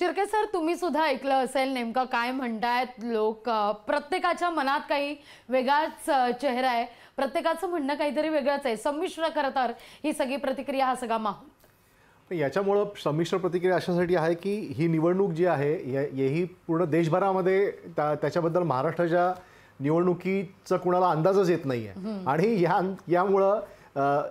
Shirke sir, तुम्ही सुद्धा ऐकलं असेल नेमकं काय म्हणतायत लोक. प्रत्येकाच्या मनात काही वेगळाच चेहरा आहे, प्रत्येकाचं म्हणणं काहीतरी वेगळंच आहे. संमिश्र खरं तर ही सगळी प्रतिक्रिया, हा सगळा माहोल. याच्यामुळं संमिश्र प्रतिक्रिया अशासाठी आहे की ही निवडणूक जी आहे ही पूर्ण देशभरामध्ये त्याच्याबद्दल महाराष्ट्राच्या निवडणुकीचा कुणाला अंदाजच येत नाही आहे. आणि यामुळं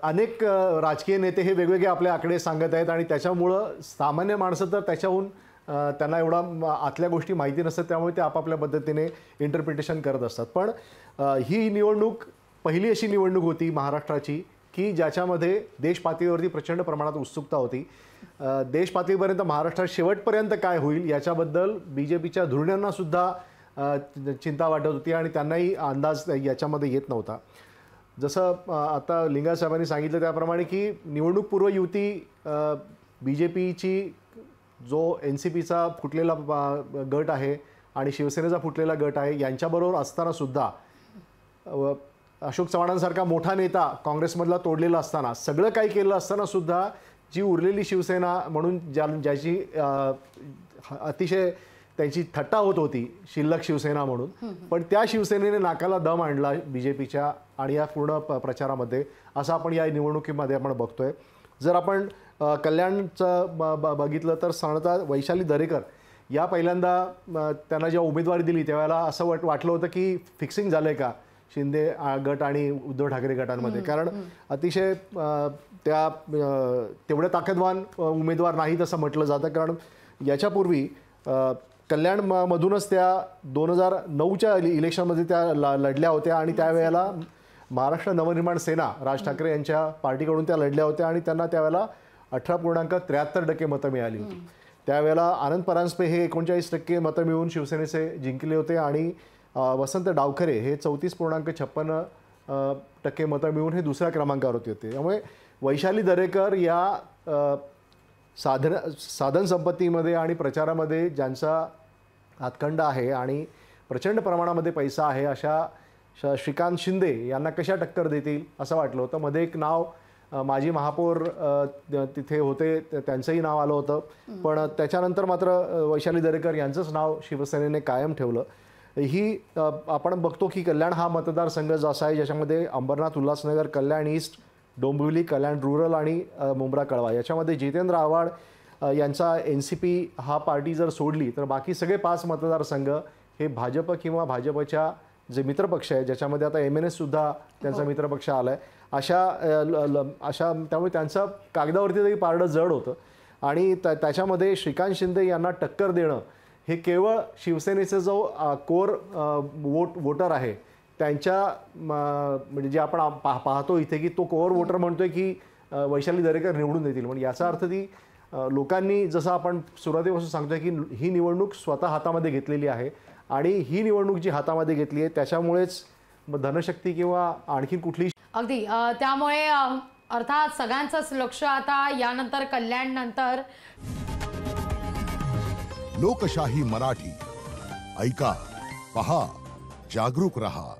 अनेक राजकीय नेते हे वेगवेगळे आपले आकडे सांगत आहेत आणि त्याच्यामुळं सामान्य माणसं तर त्याच्याहून त्यांना एवढा आतल्या गोष्टी माहिती नसतात, त्यामुळे ते आपापल्या पद्धतीने इंटरप्रिटेशन करत असतात. पण ही निवडणूक पहिली अशी निवडणूक होती महाराष्ट्राची की ज्याच्यामध्ये देश पातळीवरती प्रचंड प्रमाणात उत्सुकता होती. देश पातळीपर्यंत महाराष्ट्रात शेवटपर्यंत काय होईल याच्याबद्दल BJPच्या धुरण्यांना सुद्धा चिंता वाटत होती आणि त्यांनाही अंदाज याच्यामध्ये येत नव्हता. जसं आता लिंगायत साहेबांनी सांगितलं त्याप्रमाणे की निवडणूकपूर्व युती BJPची जो NCPचा फुटलेला गट आहे आणि शिवसेनेचा फुटलेला गट आहे यांच्याबरोबर असताना सुद्धा अशोक चव्हाणांसारखा मोठा नेता काँग्रेसमधला तोडलेला असताना सगळं काही केलं असताना सुद्धा जी उरलेली शिवसेना म्हणून ज्याची अतिशय त्यांची थट्टा होत होती शिल्लक शिवसेना म्हणून, पण त्या शिवसेनेने नाकाला दम आणला BJPच्या आणि या पूर्ण प्रचारामध्ये, असं आपण या निवडणुकीमध्ये आपण बघतोय. जर आपण कल्याणचं बघितलं तर साधारणतः वैशाली दरेकर या पहिल्यांदा त्यांना जेव्हा उमेदवारी दिली त्यावेळेला असं वाटलं होतं की फिक्सिंग झालंय का शिंदे गट आणि उद्धव ठाकरे गटांमध्ये, कारण अतिशय त्या तेवढे ताकदवान उमेदवार नाहीत असं म्हटलं जातं. कारण याच्यापूर्वी कल्याणमधूनच त्या 2009च्या इलेक्शनमध्ये त्या लढल्या होत्या आणि त्यावेळेला महाराष्ट्र नवनिर्माण सेना राज ठाकरे यांच्या पार्टीकडून त्या लढल्या होत्या आणि त्यांना त्यावेळेला 18.73% मतं मिळाली होती. त्यावेळेला आनंद परांजपे हे 39% मतं मिळवून शिवसेनेचे जिंकले होते आणि वसंत डावखरे हे 34.56% मतं मिळवून हे दुसऱ्या क्रमांकावर होते. त्यामुळे वैशाली दरेकर या साधन संपत्तीमध्ये आणि प्रचारामध्ये ज्यांचा हातखंडा आहे आणि प्रचंड प्रमाणामध्ये पैसा आहे अशा श्रीकांत शिंदे यांना कशा टक्कर देतील असं वाटलं होतं. मध्ये एक नाव माजी महापौर तिथे होते, त्यांचंही नाव आलं होतं, पण त्याच्यानंतर मात्र वैशाली दरेकर यांचंच नाव शिवसेनेने कायम ठेवलं. ही आपण बघतो की कल्याण हा मतदारसंघ असा आहे ज्याच्यामध्ये अंबरनाथ, उल्हासनगर, कल्याण ईस्ट, डोंबिवली, कल्याण रूरल आणि मुंब्रा कळवा याच्यामध्ये जितेंद्र आव्हाड यांचा NCP हा पार्टी जर सोडली तर बाकी सगळे 5 मतदारसंघ हे भाजप किंवा भाजपच्या जे मित्रपक्ष आहे, ज्याच्यामध्ये आता MNS सुद्धा त्यांचा मित्रपक्ष आला आहे, अशा त्यामुळे त्यांचं कागदावरती तरी पारडं जड होतं. आणि त्याच्यामध्ये श्रीकांत शिंदे यांना टक्कर देणं हे केवळ शिवसेनेचा जो कोर वोटर आहे त्यांच्या म्हणजे जे आपण पाहतो इथे की तो कोर वोटर म्हणतोय की वैशाली दरेकर निवडून देतील. म्हणजे याचा अर्थ ती लोकांनी जसं आपण सुरुवातीपासून सांगतोय की ही निवडणूक स्वतः हातामध्ये घेतलेली आहे आणि ही निवडणूक जी हातामध्ये घेतली आहे त्याच्यामुळेच धनशक्ती किंवा आणखी कुठली अगदी त्यामुळे अर्थात सगळ्यांचंच लक्ष आता यानंतर कल्याण नंतर. लोकशाही मराठी ऐका, पहा, जागरूक रहा.